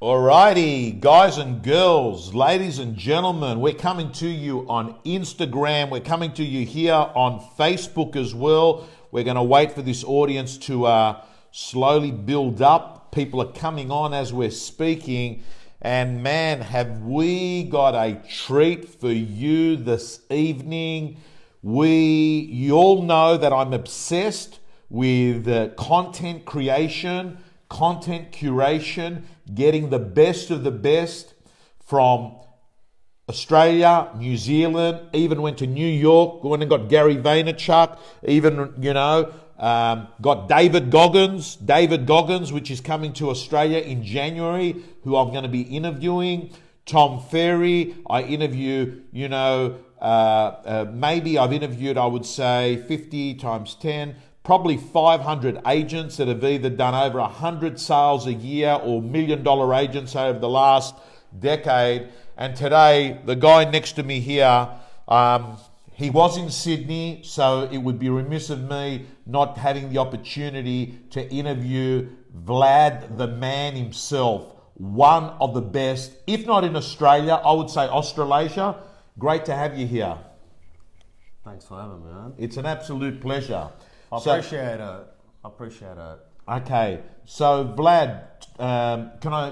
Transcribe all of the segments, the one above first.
Alrighty, guys and girls, ladies and gentlemen, we're coming to you on Instagram. We're coming to you here on Facebook as well. We're going to wait for this audience to slowly build up. People are coming on as we're speaking. And man, have we got a treat for you this evening. You all know that I'm obsessed with content creation, content curation, getting the best of the best from Australia, New Zealand, even went to New York, went and got Gary Vaynerchuk, even, got David Goggins, which is coming to Australia in January, who I'm going to be interviewing. Tom Ferry, I interview, maybe I've interviewed, I would say 50 times 10, probably 500 agents that have either done over 100 sales a year or $1 million agents over the last decade. And today, the guy next to me here, he was in Sydney, so it would be remiss of me not having the opportunity to interview Vlad, the man himself, one of the best, if not in Australia, I would say Australasia. Great to have you here. Thanks for having me, man. It's an absolute pleasure. I appreciate it. Okay, so Vlad, can I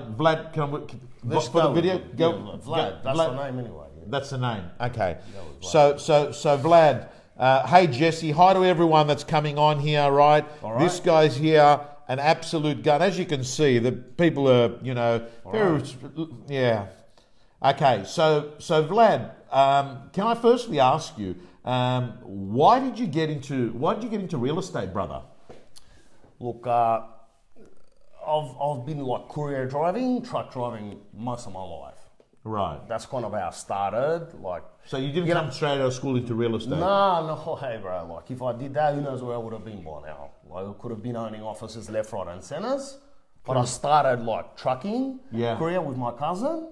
for the video? Vlad, that's the name anyway. Yeah. That's the name. Okay. So Vlad, hey Jesse, hi to everyone that's coming on here, right? All right. This guy's here, an absolute gun. As you can see, the people are, very, yeah. Okay, so Vlad, can I firstly ask you, why did you get into real estate, brother? Look, I've been like courier driving, truck driving most of my life. Right. That's kind of how I started. So you didn't come straight out of school into real estate? No way, bro. Like if I did that, who knows where I would have been by now. Like I could have been owning offices left, right, and centers. But I started like trucking, courier with my cousin.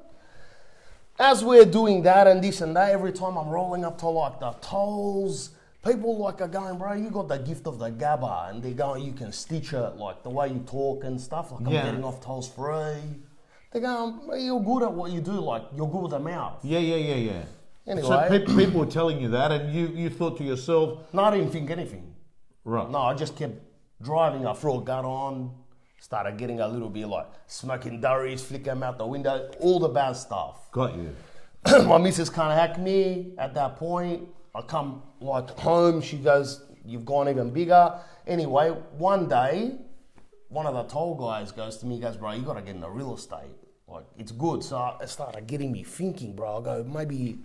As we're doing that and this and that, every time I'm rolling up to like the tolls, people like are going, bro, you got the gift of the gabba, and they're going, you can stitch it, like the way you talk and stuff, like I'm getting off tolls free. They're going, you're good at what you do, like you're good with the mouth. Yeah. Anyway. So people were telling you that, and you thought to yourself... No, I didn't think anything. Right. No, I just kept driving, I threw a gun on, started getting a little bit like smoking durries, flick them out the window, all the bad stuff. Got you. My missus kind of hacked me at that point. I come like home, she goes, you've gone even bigger. Anyway, one day, one of the toll guys goes to me, he goes, bro, you got to get into real estate. Like, it's good. So it started getting me thinking, bro. I go, maybe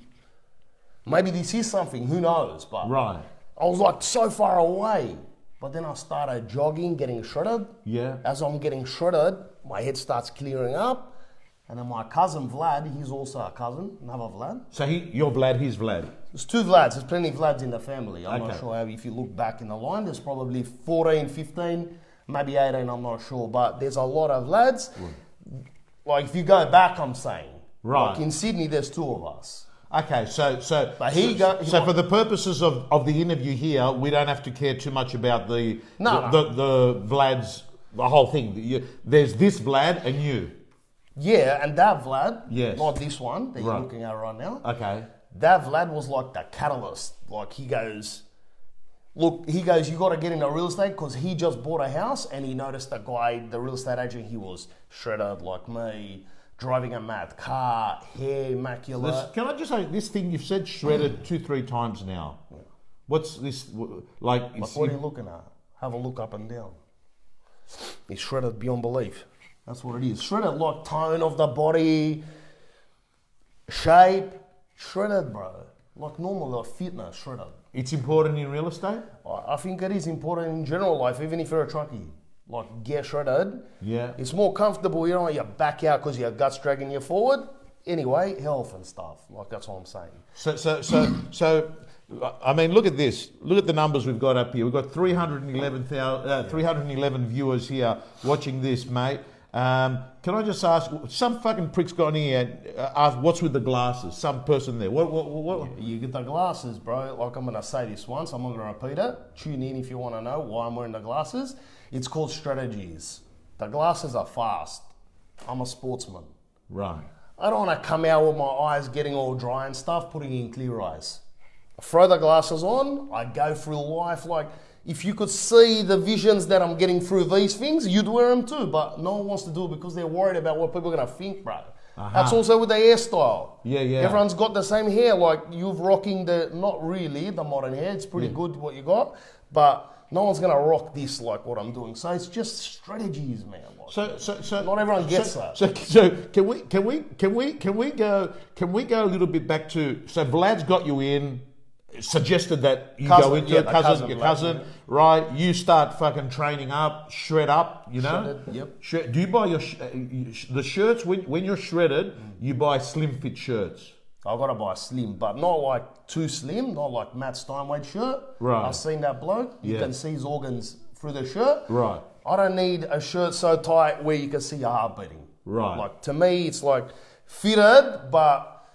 this is something, who knows? But right. I was like so far away. But then I started jogging, getting shredded. Yeah. As I'm getting shredded, my head starts clearing up. And then my cousin Vlad, he's also a cousin, another Vlad. So you're Vlad, he's Vlad. There's two Vlads, there's plenty of Vlads in the family. I'm not sure how, if you look back in the line, there's probably 14, 15, maybe 18, I'm not sure. But there's a lot of Vlads. Like if you go back, I'm saying. Right. Like in Sydney, there's two of us. Okay, so for the purposes of the interview here, we don't have to care too much about the Vlads, the whole thing. There's this Vlad and you. Yeah, and that Vlad, not this one that you're looking at right now. Okay. That Vlad was like the catalyst. Like he goes, you got to get into real estate because he just bought a house and he noticed the guy, the real estate agent, he was shredded like me, driving a mad car, hair immaculate. Can I just say, this thing you've said shredded 2-3 times now. Yeah. What's this, like what are you looking at? Have a look up and down. He's shredded beyond belief. That's what it is. Shredded like tone of the body, shape, shredded, bro. Like normal, like fitness, shredded. It's important in real estate? I think it is important in general life, even if you're a truckie. Like get shredded. Yeah. It's more comfortable, you don't want your back out because your gut's dragging you forward. Anyway, health and stuff. Like that's what I'm saying. So I mean, look at this. Look at the numbers we've got up here. We've got 311 viewers here watching this, mate. Can I just ask, some fucking prick's gone here and asked what's with the glasses? Some person there. What? You get the glasses, bro. Like I'm going to say this once, I'm not going to repeat it. Tune in if you want to know why I'm wearing the glasses. It's called shreddegies. The glasses are fast. I'm a sportsman. Right. I don't want to come out with my eyes getting all dry and stuff, putting in clear eyes. I throw the glasses on, I go through life like, if you could see the visions that I'm getting through these things, you'd wear them too, but no one wants to do it because they're worried about what people are going to think, bro. That's also with the hairstyle. Yeah. Everyone's got the same hair, like you're rocking not really the modern hair, it's pretty good what you got, but no one's going to rock this like what I'm doing. So it's just strategies, man. Like, so not everyone gets that. So can we go a little bit back to, so Vlad's got you in, suggested that you go into your cousin, right? You start fucking training up, shred up, you know? Shredded, yep. Do you buy the shirts, when you're shredded, you buy slim fit shirts? I've got to buy slim, but not like too slim, not like Matt Steinway's shirt. Right. I've seen that bloke. You can see his organs through the shirt. Right. I don't need a shirt so tight where you can see your heart beating. Right. Like, to me, it's like fitted, but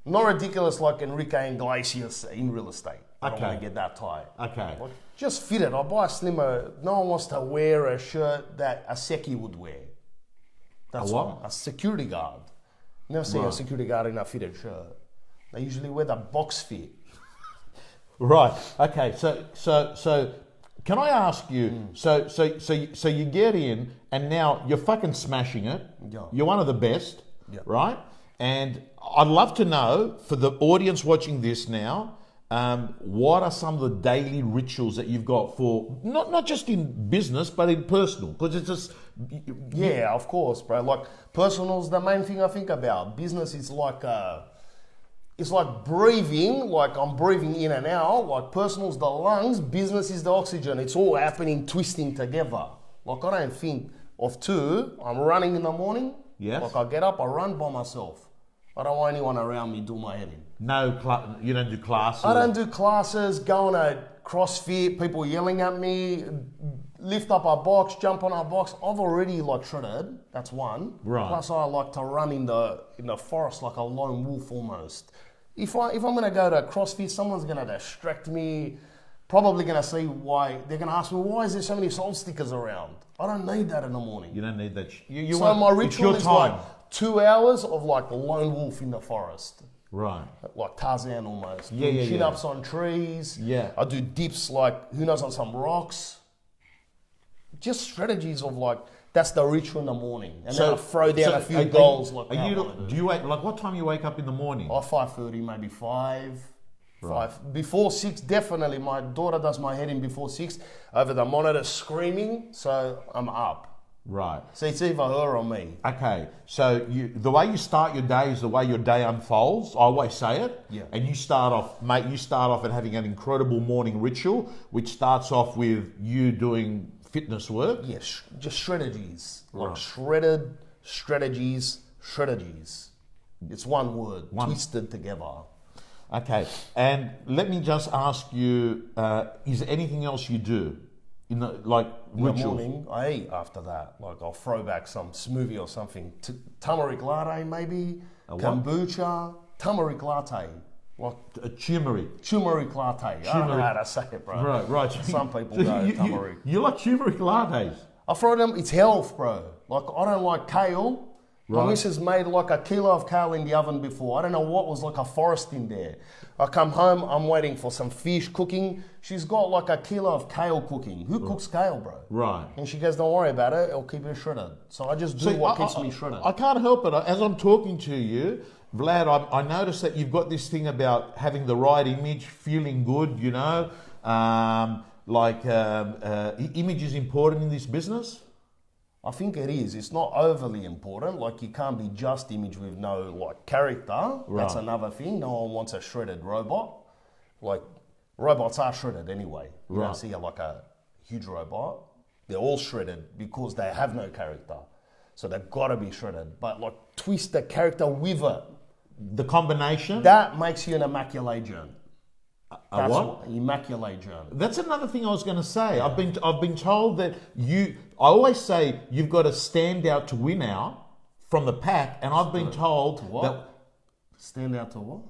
not ridiculous like Enrique Iglesias in real estate. I don't want to get that tight. Okay. Like, just fitted. I buy a slimmer. No one wants to wear a shirt that a secchi would wear. That's what? A security guard. Never see a security guard in a fitted shirt. They usually wear the box fit. Right. Okay. So can I ask you? So you get in, and now you're fucking smashing it. Yeah. You're one of the best, Yeah. right? And I'd love to know, for the audience watching this now, what are some of the daily rituals that you've got for not just in business but in personal? Because it's just Yeah, of course, bro. Like, personal's the main thing I think about. Business is like it's like breathing, like I'm breathing in and out. Like, personal's the lungs, business is the oxygen. It's all happening, twisting together. Like, I don't think of two. I'm running in the morning. Yes. Like, I get up, I run by myself. I don't want anyone around me do my head in. you don't do classes. I don't do classes, go on a CrossFit, people yelling at me, lift up a box, jump on a box. I've already like shredded. That's one. Right. Plus, I like to run in the forest like a lone wolf almost. If I'm gonna go to CrossFit, someone's gonna distract me. Probably gonna see why. They're gonna ask me, why is there so many salt stickers around? I don't need that in the morning. You don't need that. So my ritual it's your is time. like 2 hours of like lone wolf in the forest. Right. Like Tarzan almost. Yeah, Doing yeah, chin-ups on trees. Yeah. I do dips like, who knows, on some rocks. Just strategies of like, that's the ritual in the morning. And then I throw down a few goals like that. Do you wake, like, what time you wake up in the morning? 5:30, maybe 5. Right. 5. Before 6, definitely. My daughter does my head in before 6. Over the monitor screaming, so I'm up. Right. So it's either her or me. Okay. So the way you start your day is the way your day unfolds. I always say it. Yeah. And you start off, mate, and having an incredible morning ritual, which starts off with you doing fitness work. Yes, just shreddegies. Like Right. shredded strategies, shreddegies. It's one word, twisted together. Okay. And let me just ask you, is there anything else you do? In the ritual? Morning, I eat after that. Like, I'll throw back some smoothie or something. Turmeric latte, maybe. Kombucha. Turmeric latte. Like a turmeric. Turmeric latte. I don't know how to say it, bro. Right. Some people go turmeric. You like turmeric lattes? I throw them. It's health, bro. Like, I don't like kale. Right. My missus made like a kilo of kale in the oven before. I don't know what was like a forest in there. I come home, I'm waiting for some fish cooking. She's got like a kilo of kale cooking. Who cooks kale, bro? Right. And she goes, don't worry about it, it'll keep it shredded. So I just do what keeps me shredded. I can't help it. As I'm talking to you, Vlad, I noticed that you've got this thing about having the right image, feeling good, you know. Image is important in this business. I think it is. It's not overly important. Like, you can't be just image with no like character. Right. That's another thing. No one wants a shredded robot. Like, robots are shredded anyway. You don't see like a huge robot. They're all shredded because they have no character. So they've got to be shredded. But like, twist the character with it. The combination? That makes you an immaculagent. A what? Immaculagent. That's another thing I was going to say. Yeah. I've been told that I always say you've got to stand out to win out from the pack, and I've been told that stand out to what?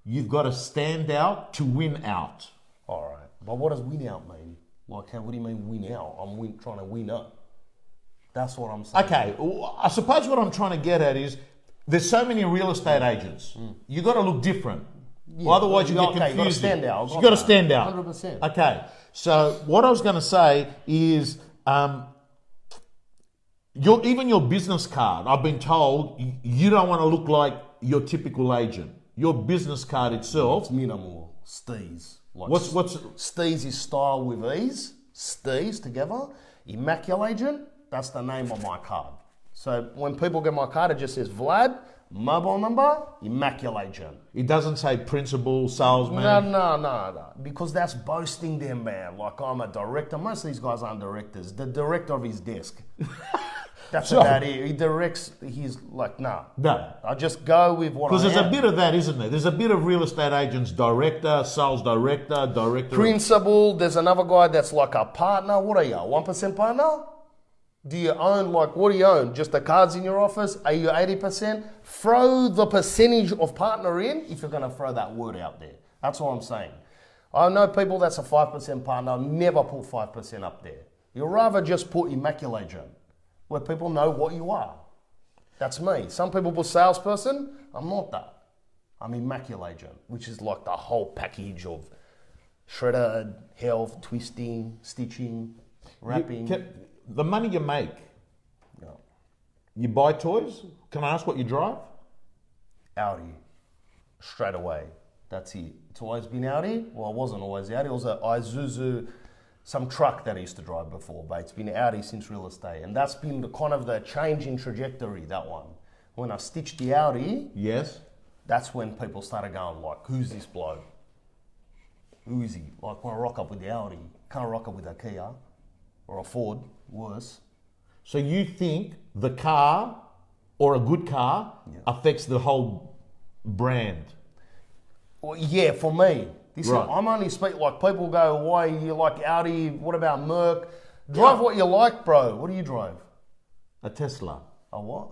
You've got to stand out to win out. All right, but what does win out mean? Like, what do you mean win out? I'm trying to win up. That's what I'm saying. Okay, I suppose what I'm trying to get at is there's so many real estate agents. You got to look different. Yeah, Otherwise you get confused. You got to stand out. You got to stand out. 100%. Okay, so what I was going to say is even your business card, I've been told you don't want to look like your typical agent. Your business card itself. It's minimal. Steez. Like What's Steez is style with ease. Steez together. Immaculagent, that's the name of my card. So when people get my card, it just says Vlad, mobile number, Immaculagent. It doesn't say principal, salesman. No. Because that's boasting them, man. Like I'm a director. Most of these guys aren't directors. The director of his desk. That's about it. He directs, he's like, nah. No. I just go with what I am. Because there's a bit of that, isn't there? There's a bit of real estate agents, director, sales director. Principal, there's another guy that's like a partner. What are you, 1% partner? Do you own, like, what do you own? Just the cards in your office? Are you 80%? Throw the percentage of partner in if you're going to throw that word out there. That's what I'm saying. I know people that's a 5% partner, never put 5% up there. You'd rather just put Immaculagent, where people know what you are. That's me. Some people put salesperson. I'm not that. I'm Immaculagent, which is like the whole package of shredded, health, twisting, stitching, wrapping. The money you make, you buy toys? Can I ask what you drive? Audi. Straight away. That's it. It's always been Audi. Well, it wasn't always Audi. It was an Isuzu, some truck that I used to drive before, but it's been Audi since real estate. And that's been the change in trajectory, that one. When I stitched the Audi, yes, that's when people started going like, who's this bloke? Who is he? Like, when I rock up with the Audi, can't rock up with a Kia or a Ford, worse. So you think the car or a good car affects the whole brand? Well, yeah, for me. Right. I'm only speaking, like, people go, why you like Audi? What about Merc? Drive what you like, bro. What do you drive? A Tesla. A what?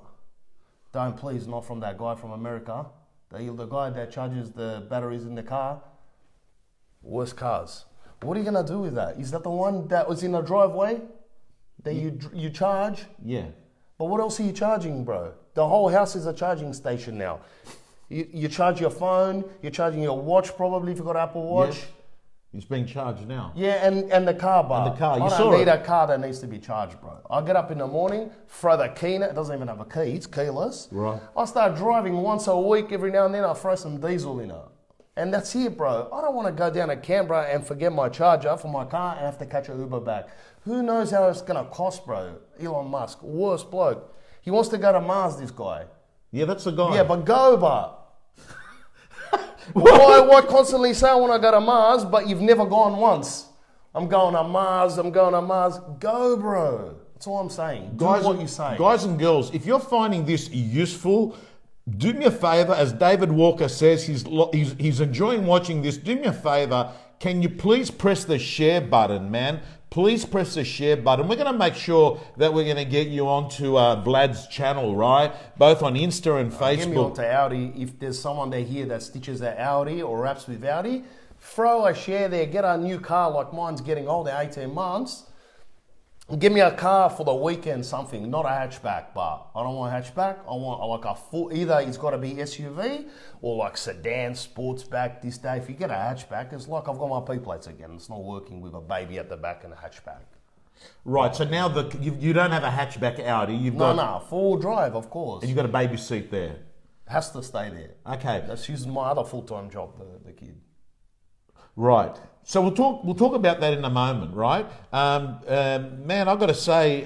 Don't, please, not from that guy from America. The guy that charges the batteries in the car. Worst cars. What are you going to do with that? Is that the one that was in the driveway that you charge? Yeah. But what else are you charging, bro? The whole house is a charging station now. You charge your phone, you're charging your watch probably if you've got Apple Watch. Yes. It's being charged now. Yeah, and the car bar. And the car, I don't need a car that needs to be charged, bro. I get up in the morning, throw the key in it. It doesn't even have a key, it's keyless. Right. I start driving once a week, every now and then I throw some diesel in it. And that's it, bro. I don't want to go down to Canberra and forget my charger for my car and have to catch an Uber back. Who knows how it's going to cost, bro? Elon Musk, worst bloke. He wants to go to Mars, this guy. Yeah, that's the guy. Yeah, but go, but. Why constantly say I want to go to Mars, but you've never gone once? I'm going to Mars, Go, bro. That's all I'm saying. Do what you say. Guys and girls, if you're finding this useful, do me a favor, as David Walker says, he's enjoying watching this. Do me a favor, can you please press the share button, man? Please press the share button. We're going to make sure that we're going to get you onto Vlad's channel, right? Both on Insta and Facebook. Get me onto Audi. If there's someone there here that stitches their Audi or raps with Audi, throw a share there. Get a new car like mine's getting older, 18 months. Give me a car for the weekend, something, not a hatchback, but I don't want a hatchback. I want like a full, either it's got to be SUV or like sedan, sportsback this day. If you get a hatchback, it's like I've got my P plates again. It's not working with a baby at the back and a hatchback. Right, so now you don't have a hatchback Audi. No, full drive, of course. And you've got a baby seat there. Has to stay there. Okay. That's my other full-time job, the kid. Right. So we'll talk about that in a moment, right? Man, I've got to say,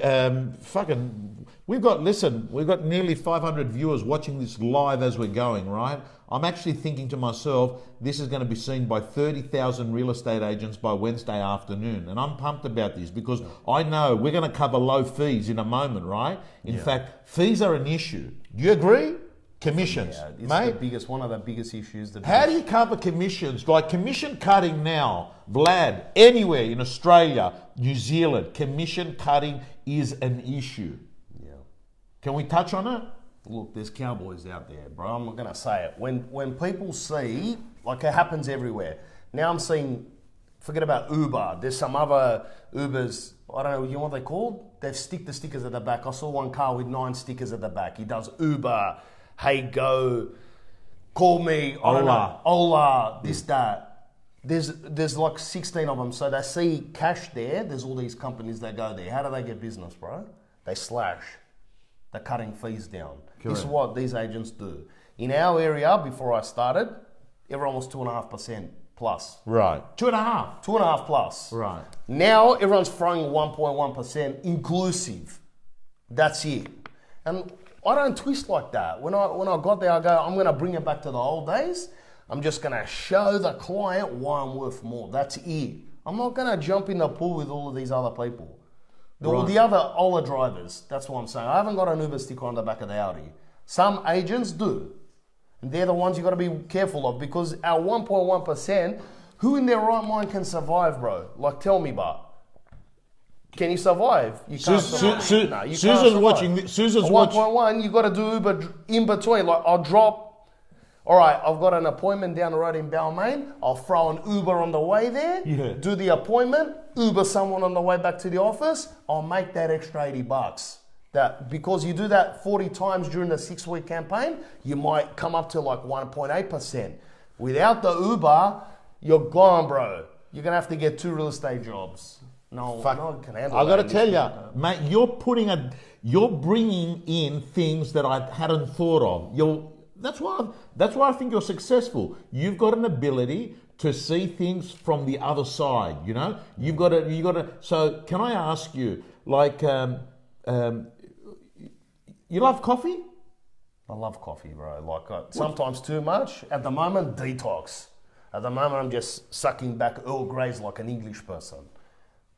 we've got nearly 500 viewers watching this live as we're going, right? I'm actually thinking to myself, this is going to be seen by 30,000 real estate agents by Wednesday afternoon. And I'm pumped about this because I know we're going to cover low fees in a moment, right? In fact, fees are an issue. Do you agree? Commissions, mate. One of the biggest issues. How do you cover commissions? Like commission cutting now, Vlad, anywhere in Australia, New Zealand, commission cutting is an issue. Yeah. Can we touch on it? Look, there's cowboys out there, bro. I'm going to say it. When people see, like it happens everywhere. Now I'm seeing Forget about Uber. There's some other Ubers. I don't know. You know what they're called? They stick the stickers at the back. I saw one car with 9 stickers at the back. He does Uber, Hey Go, Call Me, I don't know, Ola, this, that. There's like 16 of them. So they see cash there. There's all these companies that go there. How do they get business, bro? They slash. They're cutting fees down. Correct. This is what these agents do. In our area, before I started, everyone was 2.5% plus. Right. 2.5? 2.5 plus. Right. Now everyone's throwing 1.1% inclusive. That's it. And I don't twist like that. When I got there, I go, I'm going to bring it back to the old days. I'm just going to show the client why I'm worth more. That's it. I'm not going to jump in the pool with all of these other people. The other Ola drivers, that's what I'm saying. I haven't got an Uber sticker on the back of the Audi. Some agents do. And they're the ones you got to be careful of, because our 1.1%, who in their right mind can survive, bro? Like, tell me, but can you survive? You can't survive. Susan's watching. Susan's watching. 1.1, you got to do Uber in between. Like, I'll drop. All right, I've got an appointment down the road in Balmain. I'll throw an Uber on the way there. Yeah. Do the appointment. Uber someone on the way back to the office. I'll make that extra $80. That because you do that 40 times during the 6-week campaign, you might come up to like 1.8%. Without the Uber, you're gone, bro. You're gonna have to get 2 real estate jobs. No one can handle. I got to tell you, mate, you're bringing in things that I hadn't thought of. That's why I think you're successful. You've got an ability to see things from the other side. You know, you've got to. So, can I ask you, like, you love coffee? I love coffee, bro. Like, sometimes too much. At the moment, detox. At the moment, I'm just sucking back Earl Greys like an English person.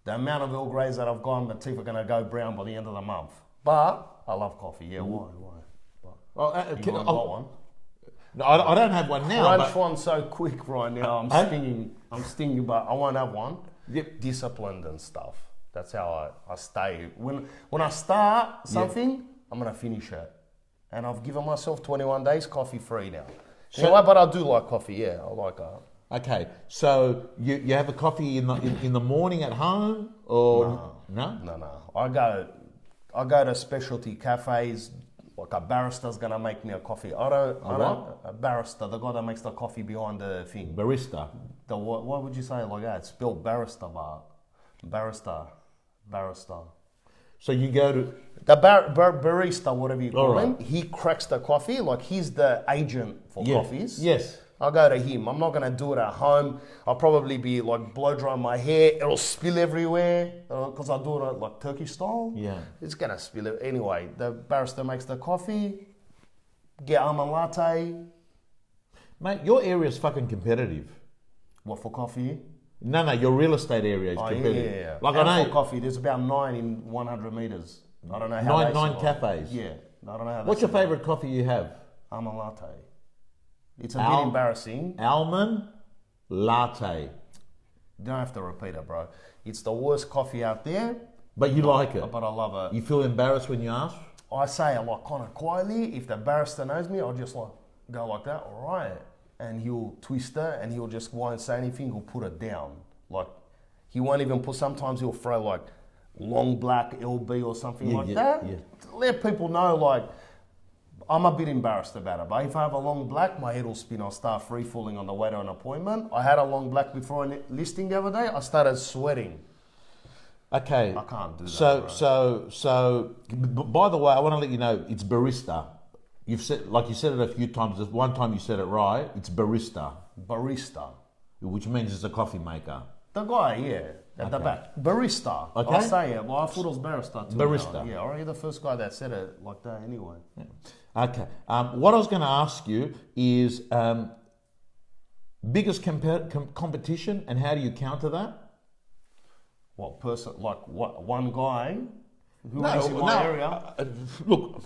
The amount of Earl Greys that I've got, my teeth are going to go brown by the end of the month. But I love coffee. Yeah, why? You got one? No, I don't have one now. Crunch one so quick right now. I'm stinging, but I won't have one. Yep. Disciplined and stuff. That's how I stay. When I start something, I'm going to finish it. And I've given myself 21 days coffee free now. Anyway, but I do like coffee, yeah. I like that. Okay, so you have a coffee in the morning at home, or no? No. I go to specialty cafes. Like a barista's gonna make me a coffee. A barista, the guy that makes the coffee behind the thing. Barista. What would you say like that? It's spelled barista, but barista. So you go to the barista, whatever you call him. He cracks the coffee. Like, he's the agent for coffees. Yes. I'll go to him. I'm not going to do it at home. I'll probably be like blow drying my hair. It'll spill everywhere because I do it like Turkish style. Yeah. It's going to spill it. Anyway, the barista makes the coffee. Get almond latte. Mate, your area is fucking competitive. What, for coffee? No, your real estate area is competitive. Yeah. Like, I know. For coffee, there's about 9 in 100 meters. I don't know how nine cafes. Yeah. I don't know how. What's your favourite coffee you have? Almond latte. It's a bit embarrassing. Almond latte. You don't have to repeat it, bro. It's the worst coffee out there. But you like it. But I love it. You feel embarrassed when you ask? I say it like kind of quietly. If the barrister knows me, I'll just like go like that. All right. And he'll twist it and he'll just won't say anything. He'll put it down. Like, he won't even put, sometimes he'll throw like long black LB or something like that. Yeah. To let people know, like, I'm a bit embarrassed about it, but if I have a long black, my head will spin. I'll start free falling on the way to an appointment. I had a long black before a listing the other day. I started sweating. Okay. I can't do that. So, by the way, I want to let you know it's barista. You've said, like you said it a few times. There's one time you said it right. It's barista. Barista. Which means it's a coffee maker. The guy, at the back. Barista. Okay. I'll say it. Well, I thought it was barista too. Barista. Yeah, already the first guy that said it like that anyway. Yeah. Okay. What I was going to ask you is biggest competition, and how do you counter that? What person? Like what? One guy who is in my area? Look,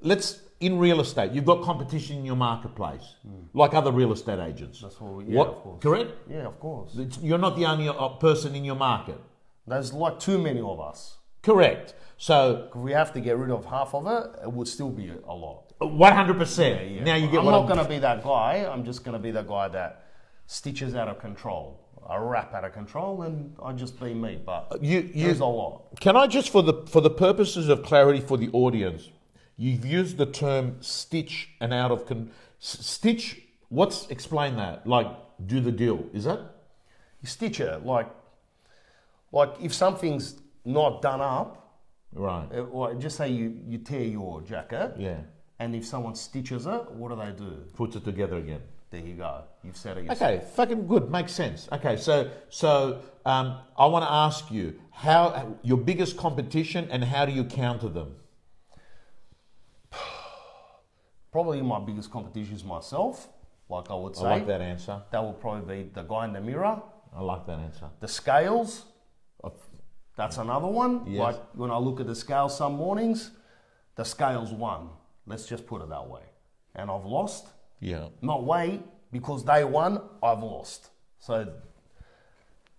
let's. In real estate, you've got competition in your marketplace, like other real estate agents. That's what of course. Correct? Yeah, of course. You're not the only person in your market. There's like too many of us. Correct. So if we have to get rid of half of it, it would still be a lot. 100%. Yeah. Now you get. I'm not going to be that guy. I'm just going to be the guy that stitches out of control. a rap out of control, and I just be me. But there's a lot. Can I just, for the purposes of clarity for the audience, you've used the term stitch and out of stitch. Explain that? Like, do the deal. Is that? You stitch it like if something's not done up. Right. Like just say you tear your jacket. Yeah. And if someone stitches it, what do? Puts it together again. There you go. You've said it yourself. Okay, fucking good. Makes sense. Okay, so I want to ask you how your biggest competition and how do you counter them? Probably my biggest competition is myself. Like I would say. I like that answer. That would probably be the guy in the mirror. I like that answer. The scales. That's another one. Yes. Like when I look at the scales some mornings, the scales won. Let's just put it that way. And I've lost. Yeah. Not weight, because they won, I've lost. So,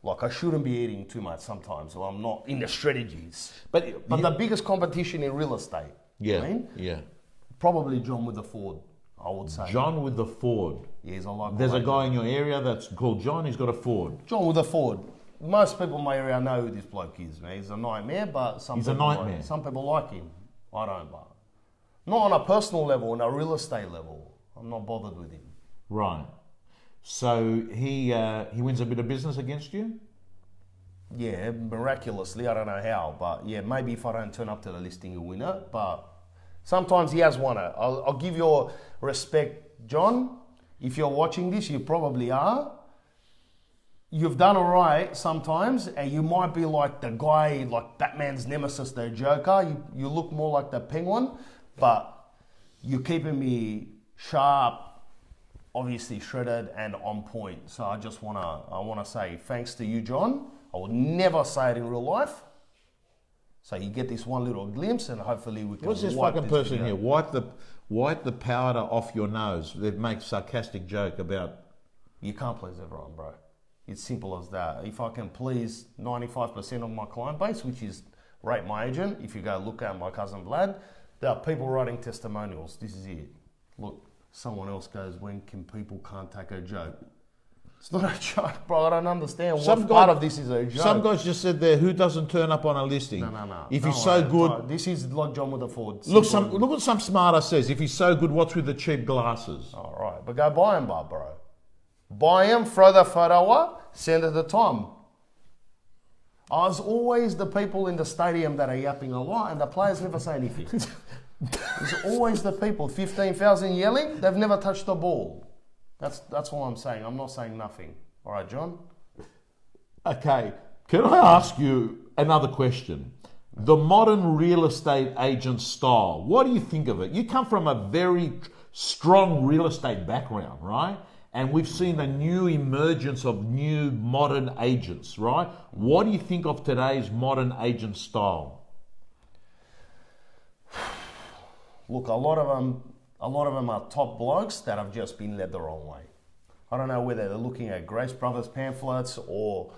like, I shouldn't be eating too much sometimes, so I'm not in the shreddegies. But the biggest competition in real estate, yeah. Probably John with the Ford, I would say. John with the Ford. Yes, I like. There's a guy in your area that's called John. He's got a Ford. John with a Ford. Most people in my area know who this bloke is, man. He's a nightmare, but some people like him. I don't, but not on a personal level, on a real estate level. I'm not bothered with him. Right. So he wins a bit of business against you? Yeah, miraculously. I don't know how, but yeah, maybe if I don't turn up to the listing, he'll win it. But sometimes he has won it. I'll give your respect, John. If you're watching this, you probably are. You've done all right sometimes, and you might be like the guy, like Batman's nemesis, the Joker. You look more like the Penguin, but you're keeping me sharp, obviously shredded and on point. So I wanna say thanks to you, John. I would never say it in real life. So you get this one little glimpse, and hopefully we can. What's this fucking person here? Wipe the powder off your nose. They make sarcastic joke about. You can't please everyone, bro. It's simple as that. If I can please 95% of my client base, which is rate my agent, if you go look at My Cousin Vlad, there are people writing testimonials. This is it. Look, someone else goes, when can people can't take a joke? It's not a joke, bro. I don't understand what part of this is a joke. Some guys just said there, who doesn't turn up on a listing? No. If he's so good... No, this is like John with a Ford. Look what some smarter says. If he's so good, what's with the cheap glasses? All right, but go buy him, bro. Buy him, throw the photo up, send it to Tom. There's always the people in the stadium that are yapping a lot, and the players never say anything. There's always the people, 15,000 yelling, they've never touched the ball. That's all I'm saying. I'm not saying nothing. All right, John? Okay, can I ask you another question? The modern real estate agent style, what do you think of it? You come from a very strong real estate background, right? And we've seen a new emergence of new modern agents, right? What do you think of today's modern agent style? Look, a lot of them are top blokes that have just been led the wrong way. I don't know whether they're looking at Grace Brothers pamphlets or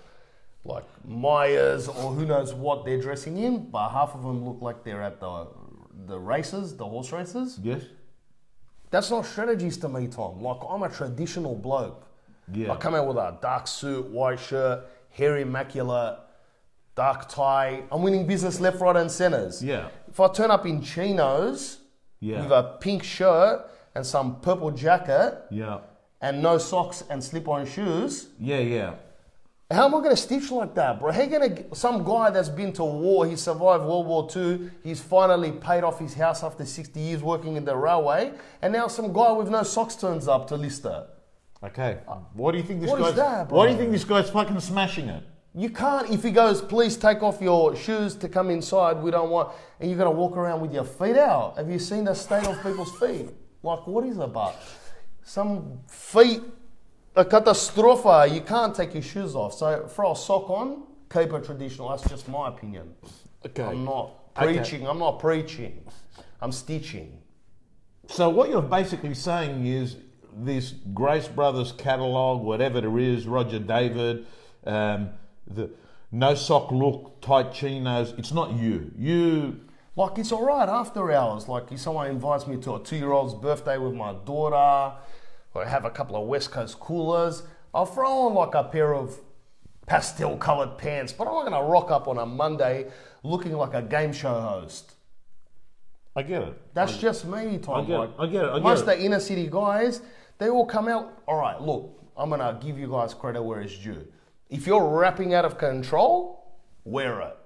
like Myers or who knows what they're dressing in, but half of them look like they're at the races, the horse races. Yes. That's not shreddegies to me, Tom. Like, I'm a traditional bloke. Yeah. I come out with a dark suit, white shirt, hair immaculate, dark tie. I'm winning business left, right, and centers. Yeah. If I turn up in chinos with a pink shirt and some purple jacket and no socks and slip-on shoes, how am I going to stitch like that, bro? How you going to... Some guy that's been to war, he survived World War II, he's finally paid off his house after 60 years working in the railway, and now some guy with no socks turns up to list it. Okay. What do you think this What guy's... is that, bro? Why do you think this guy's fucking smashing it? You can't... If he goes, please take off your shoes to come inside, we don't want... And you're going to walk around with your feet out. Have you seen the state of people's feet? Like, what is it about? Some feet... A catastrophe. You can't take your shoes off. So throw a sock on, keep it traditional. That's just my opinion. Okay. I'm not preaching. Okay. I'm not preaching. I'm stitching. So what you're basically saying is this Grace Brothers catalogue, whatever there is, Roger David, the no sock look, tight chinos, it's not you. Like, it's all right after hours. Like, if someone invites me to a 2-year-old's birthday with my daughter, or have a couple of West Coast coolers, I'll throw on like a pair of pastel coloured pants, but I'm not going to rock up on a Monday looking like a game show host. I get it. That's just me, Tom. I get it. Most of the inner city guys, they all come out, all right, look, I'm going to give you guys credit where it's due. If you're rapping out of control, wear it.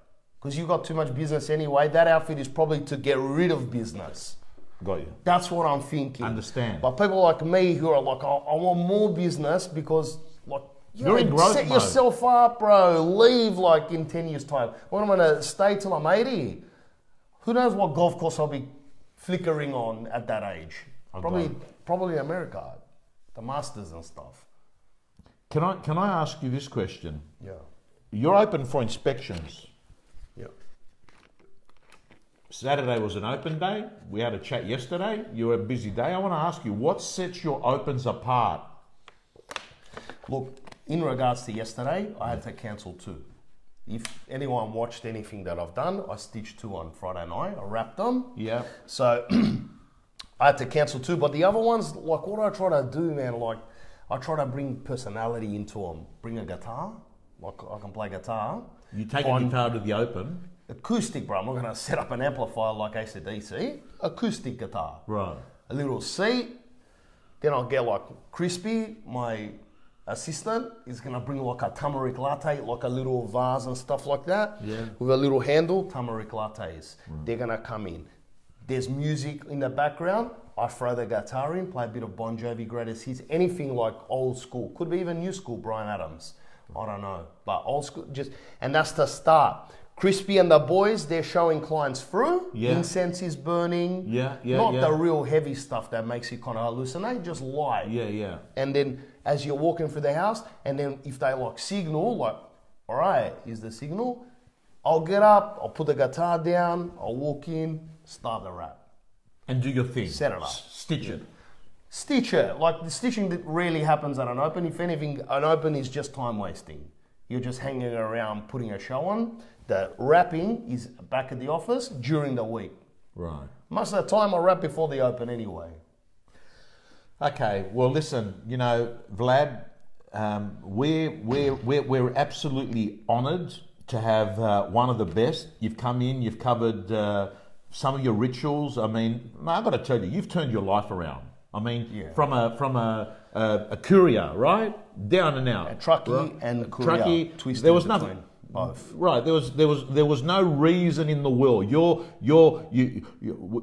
Because you've got too much business anyway. That outfit is probably to get rid of business. Got you. That's what I'm thinking. Understand. But people like me who are like, I want more business because, like, you're in growth set mode. yourself up, bro. Leave like in 10 years' time. When I'm going to stay till I'm 80, who knows what golf course I'll be flickering on at that age? Probably America, the Masters and stuff. Can I ask you this question? Yeah. You're open for inspections. Yeah. Saturday was an open day. We had a chat yesterday. You were a busy day. I want to ask you, what sets your opens apart? Look, in regards to yesterday, I had to cancel 2. If anyone watched anything that I've done, I stitched 2 on Friday night. I wrapped them. Yeah. So I had to cancel 2. But the other ones, like what I try to do, man, like I try to bring personality into them. Bring a guitar. Like I can play guitar. You take a guitar to the open. Acoustic, bro. I'm not going to set up an amplifier like AC/DC. Acoustic guitar. Right. A little seat. Then I'll get like Crispy, my assistant, is going to bring like a turmeric latte, like a little vase and stuff like that. Yeah. With a little handle, turmeric lattes. They're going to come in. There's music in the background. I throw the guitar in, play a bit of Bon Jovi greatest hits, anything like old school. Could be even new school, Bryan Adams. I don't know. But old school, and that's the start. Crispy and the boys, they're showing clients through. Yeah. Incense is burning. Yeah. Not the real heavy stuff that makes you kind of hallucinate, just light. Yeah. And then as you're walking through the house, and then if they like signal, like, all right, here's the signal, I'll get up, I'll put the guitar down, I'll walk in, start the rap. And do your thing. Set it up. Stitch it. Stitch it. Like the stitching that rarely happens at an open. If anything, an open is just time wasting. You're just hanging around putting a show on. The rapping is back at the office during the week. Right. Most of the time I rap before the open anyway. Okay. Well, listen. You know, Vlad, we're absolutely honoured to have one of the best. You've come in. You've covered some of your rituals. I mean, I've got to tell you, you've turned your life around. I mean, from a courier, right, down and out. A truckie right? And courier. Truckie. Twisted there was between nothing. Both. Right. There was no reason in the world.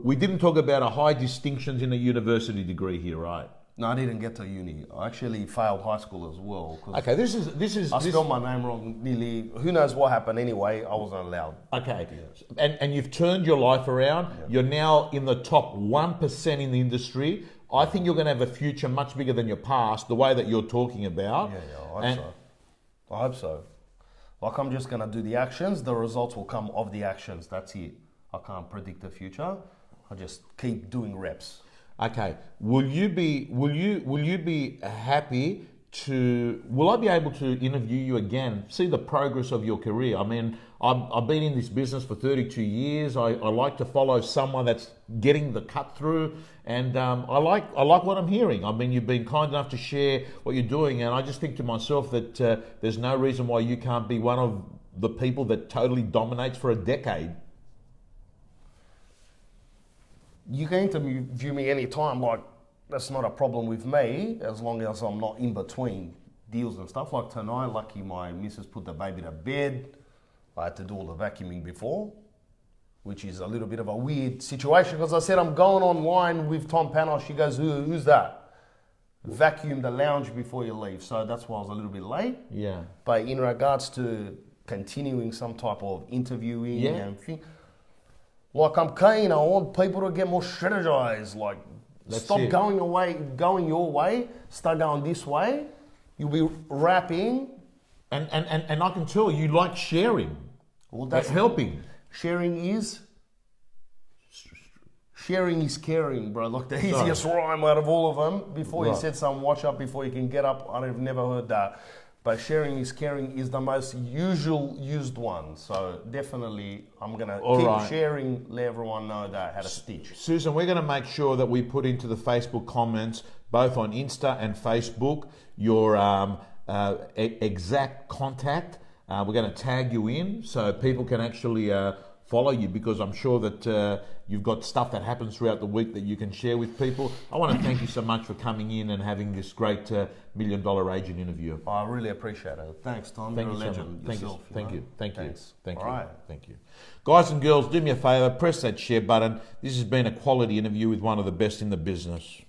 We didn't talk about a high distinctions in a university degree here, right? No, I didn't get to uni. I actually failed high school as well. Okay, this is. I spelled my name wrong nearly. Who knows what happened anyway? I wasn't allowed. Okay, and you've turned your life around. Yeah. You're now in the top 1% in the industry. I think you're going to have a future much bigger than your past. The way that you're talking about. Yeah, I hope so. Like I'm just going to do the actions. The results will come of the actions. That's it. I can't predict the future. I just keep doing reps. Okay. Will you be happy to? Will I be able to interview you again? See the progress of your career. I mean, I've been in this business for 32 years. I like to follow someone that's getting the cut through, and I like what I'm hearing. I mean, you've been kind enough to share what you're doing, and I just think to myself that there's no reason why you can't be one of the people that totally dominates for a decade. You can interview me anytime, like that's not a problem with me, as long as I'm not in between deals and stuff. Like tonight, lucky my missus put the baby to bed. I had to do all the vacuuming before, which is a little bit of a weird situation because I said I'm going online with Tom Panos. She goes, who's that? Vacuum the lounge before you leave. So that's why I was a little bit late. Yeah. But in regards to continuing some type of interviewing and thing, like I'm keen, I want people to get more shreddegies. Like stop going your way, start going this way. You'll be rapping. And I can tell you like sharing. Well, that's helping. Sharing is caring, bro. Like the easiest rhyme out of all of them. Before you said some watch up before you can get up. I've never heard that. But sharing is caring is the most used one. So definitely I'm going to keep sharing, let everyone know that I had a stitch. Susan, we're going to make sure that we put into the Facebook comments, both on Insta and Facebook, your exact contact. We're going to tag you in so people can actually follow you, because I'm sure that you've got stuff that happens throughout the week that you can share with people. I want to thank you so much for coming in and having this great $1 Million Agent interview. I really appreciate it. Thanks, Tom. You're a legend yourself. Thank you. Thank you. Right. Thank you. Guys and girls, do me a favor, press that share button. This has been a quality interview with one of the best in the business.